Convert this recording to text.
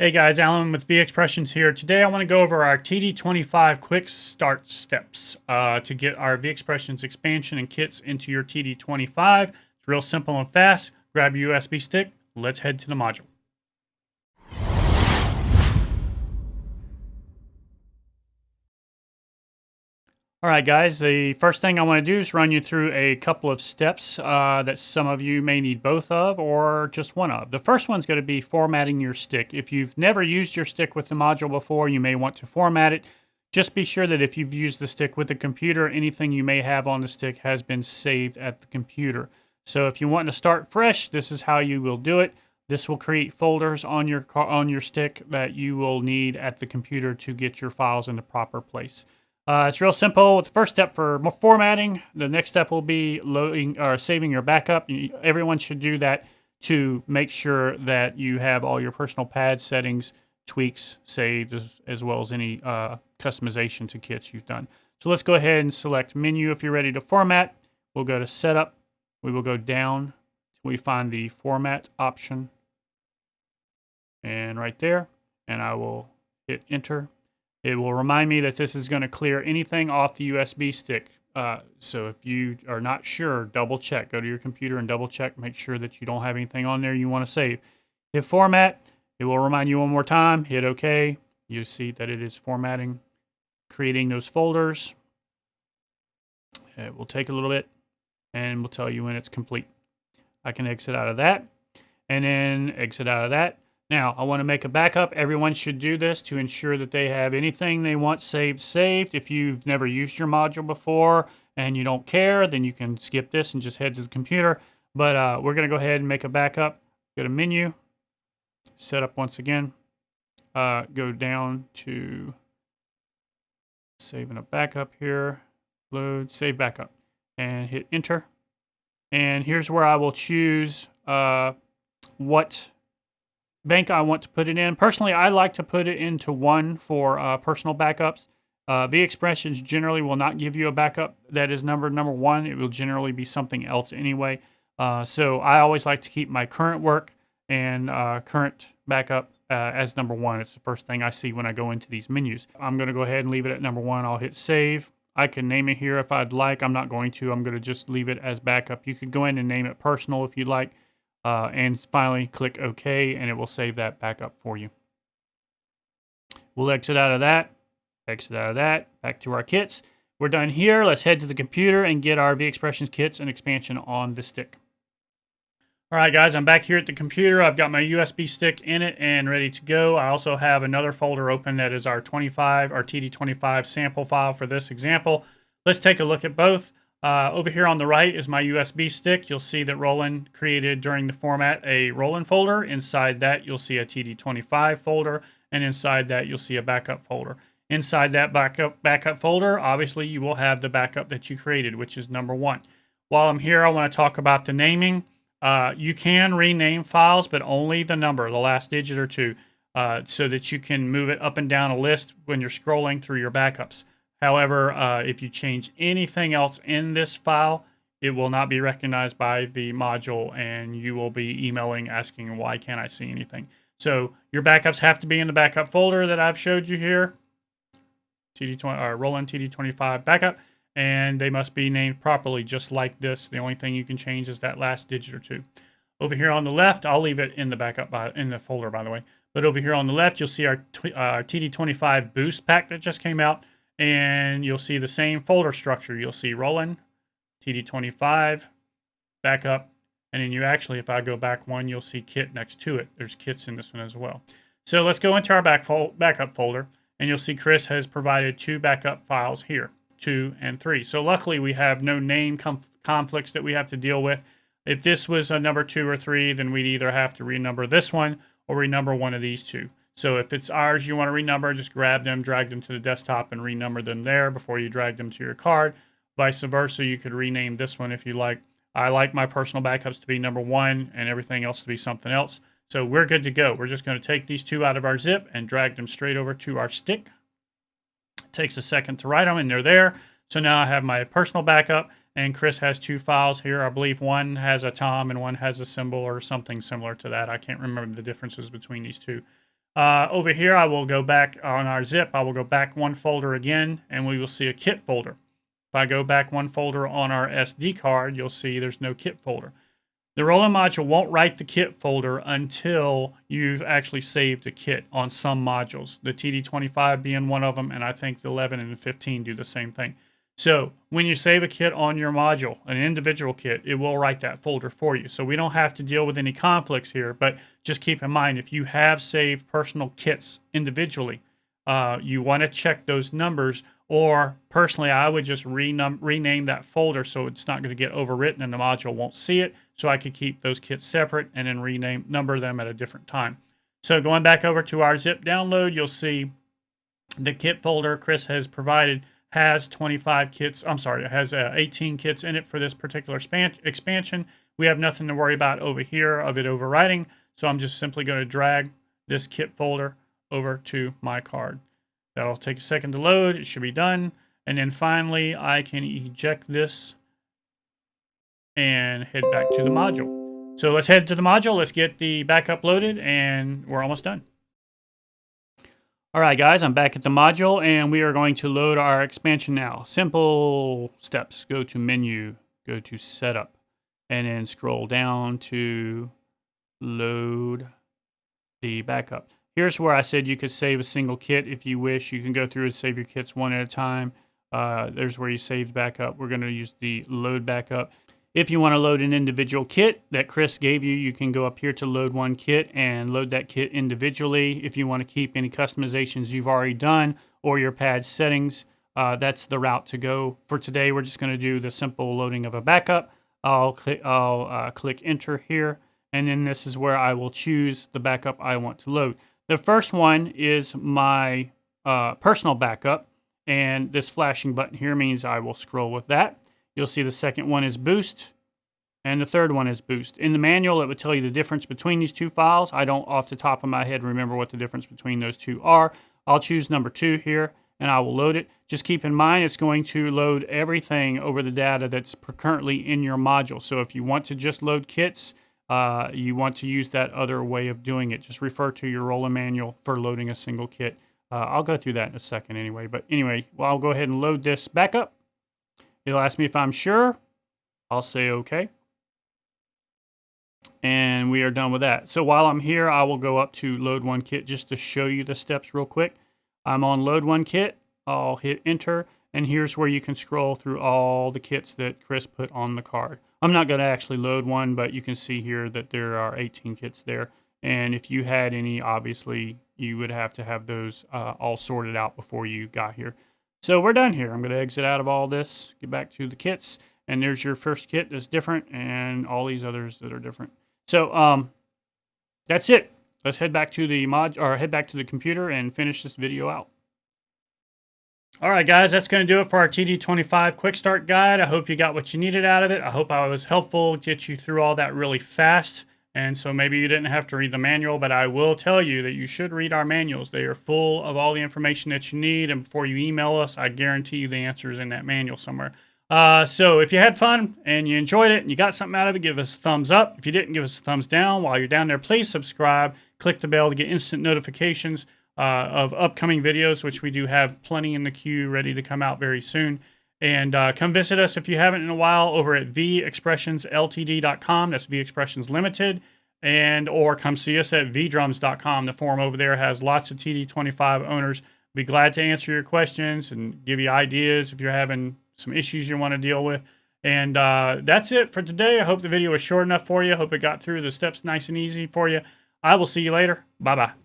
Hey guys, Alan with V Expressions here. Today I want to go over our TD-25 quick start steps to get our V Expressions expansion and kits into your TD-25. It's real simple and fast. Grab your USB stick. Let's head to the module. All right, guys, the first thing I want to do is run you through a couple of steps that some of you may need both of or just one of. The first one's going to be formatting your stick. If you've never used your stick with the module before, you may want to format it. Just be sure that if you've used the stick with the computer, anything you may have on the stick has been saved at the computer. So if you want to start fresh, this is how you will do it. This will create folders on your stick that you will need at the computer to get your files in the proper place. It's real simple. The first step for formatting. The next step will be loading or saving your backup. Everyone should do that to make sure that you have all your personal pad settings, tweaks saved, as well as any customization to kits you've done. So let's go ahead and select Menu if you're ready to format. We'll go to Setup. We will go down till we find the Format option. And right there. And I will hit Enter. It will remind me that this is going to clear anything off the USB stick. So if you are not sure, double check. Go to your computer and double check. Make sure that you don't have anything on there you want to save. Hit Format. It will remind you one more time. Hit OK. You see that it is formatting, creating those folders. It will take a little bit, and we'll tell you when it's complete. I can exit out of that, and then exit out of that. Now, I want to make a backup. Everyone should do this to ensure that they have anything they want saved. If you've never used your module before and you don't care, then you can skip this and just head to the computer. But we're going to go ahead and make a backup. Go to Menu, Setup once again. Go down to Saving a Backup here. Load, Save Backup. And hit Enter. And here's where I will choose what bank I want to put it in. Personally, I like to put it into one for personal backups. V Expressions generally will not give you a backup that is numbered number one. It will generally be something else anyway. So I always like to keep my current work and current backup as number one. It's the first thing I see when I go into these menus. I'm going to go ahead and leave it at number one. I'll hit Save. I can name it here if I'd like. I'm not going to. I'm going to just leave it as backup. You could go in and name it personal if you'd like. And finally, click OK, and it will save that backup for you. We'll exit out of that, back to our kits. We're done here. Let's head to the computer and get our V Expressions kits and expansion on the stick. All right, guys, I'm back here at the computer. I've got my USB stick in it and ready to go. I also have another folder open that is our TD-25 sample file for this example. Let's take a look at both. Over here on the right is my USB stick. You'll see that Roland created during the format a Roland folder. Inside that, you'll see a TD-25 folder, and inside that, you'll see a backup folder. Inside that backup folder, obviously, you will have the backup that you created, which is number one. While I'm here, I want to talk about the naming. You can rename files, but only the number, the last digit or two, so that you can move it up and down a list when you're scrolling through your backups. However, if you change anything else in this file, it will not be recognized by the module, and you will be emailing asking, why can't I see anything? So your backups have to be in the backup folder that I've showed you here, Roland TD-25 backup, and they must be named properly just like this. The only thing you can change is that last digit or two. Over here on the left, I'll leave it in the backup in the folder, by the way. But over here on the left, you'll see our TD-25 boost pack that just came out. And you'll see the same folder structure. You'll see Roland, TD-25, backup, and then you actually, if I go back one, you'll see kit next to it. There's kits in this one as well. So let's go into our backup folder, and you'll see Chris has provided two backup files here, 2 and 3. So luckily, we have no name conflicts that we have to deal with. If this was a number 2 or 3, then we'd either have to renumber this one or renumber one of these two. So if it's ours you want to renumber, just grab them, drag them to the desktop, and renumber them there before you drag them to your card. Vice versa, you could rename this one if you like. I like my personal backups to be number 1 and everything else to be something else. So we're good to go. We're just going to take these two out of our zip and drag them straight over to our stick. It takes a second to write them, and they're there. So now I have my personal backup, and Chris has two files here. I believe one has a Tom and one has a symbol or something similar to that. I can't remember the differences between these two. Over here, I will go back on our zip. I will go back one folder again, and we will see a kit folder. If I go back one folder on our SD card, you'll see there's no kit folder. The Roland module won't write the kit folder until you've actually saved a kit on some modules. The TD-25 being one of them, and I think the 11 and the 15 do the same thing. So when you save a kit on your module, an individual kit, it will write that folder for you. So we don't have to deal with any conflicts here, but just keep in mind, if you have saved personal kits individually, you want to check those numbers, or personally, I would just rename that folder so it's not going to get overwritten and the module won't see it. So I could keep those kits separate and then number them at a different time. So going back over to our zip download, you'll see the kit folder Chris has provided has 25 kits. I'm sorry, it has 18 kits in it for this particular expansion. We have nothing to worry about over here of it overwriting. So I'm just simply going to drag this kit folder over to my card. That'll take a second to load. It should be done. And then finally, I can eject this and head back to the module. So let's head to the module. Let's get the backup loaded, and we're almost done. All right, guys, I'm back at the module, and we are going to load our expansion now. Simple steps. Go to Menu, go to Setup, and then scroll down to Load the Backup. Here's where I said you could save a single kit if you wish. You can go through and save your kits one at a time. There's where you save backup. We're going to use the Load Backup. If you want to load an individual kit that Chris gave you, you can go up here to load one kit and load that kit individually. If you want to keep any customizations you've already done or your pad settings, that's the route to go. For today, we're just going to do the simple loading of a backup. I'll click Enter here, and then this is where I will choose the backup I want to load. The first one is my personal backup, and this flashing button here means I will scroll with that. You'll see the second one is Boost, and the third one is Boost. In the manual, it would tell you the difference between these two files. I don't, off the top of my head, remember what the difference between those two are. I'll choose number 2 here, and I will load it. Just keep in mind, it's going to load everything over the data that's currently in your module. So if you want to just load kits, you want to use that other way of doing it. Just refer to your Roland manual for loading a single kit. I'll go through that in a second anyway. But anyway, well, I'll go ahead and load this back up. It'll ask me if I'm sure. I'll say okay. And we are done with that. So while I'm here, I will go up to load one kit just to show you the steps real quick. I'm on load one kit. I'll hit enter. And here's where you can scroll through all the kits that Chris put on the card. I'm not going to actually load one, but you can see here that there are 18 kits there. And if you had any, obviously, you would have to have those all sorted out before you got here. So we're done here. I'm going to exit out of all this, get back to the kits, and there's your first kit that's different and all these others that are different. So that's it. Let's head back to the head back to the computer and finish this video out. All right, guys, that's going to do it for our TD-25 QuickStart guide. I hope you got what you needed out of it. I hope I was helpful, get you through all that really fast. And so maybe you didn't have to read the manual, but I will tell you that you should read our manuals. They are full of all the information that you need. And before you email us, I guarantee you the answer is in that manual somewhere. So if you had fun and you enjoyed it and you got something out of it, give us a thumbs up. If you didn't, give us a thumbs down. While you're down there, please subscribe. Click the bell to get instant notifications of upcoming videos, which we do have plenty in the queue ready to come out very soon. And come visit us if you haven't in a while over at VExpressionslTd.com. That's V Expressions Ltd. And or come see us at vdrums.com. The forum over there has lots of TD-25 owners. Be glad to answer your questions and give you ideas if you're having some issues you want to deal with. And that's it for today. I hope the video was short enough for you. I hope it got through the steps nice and easy for you. I will see you later. Bye-bye.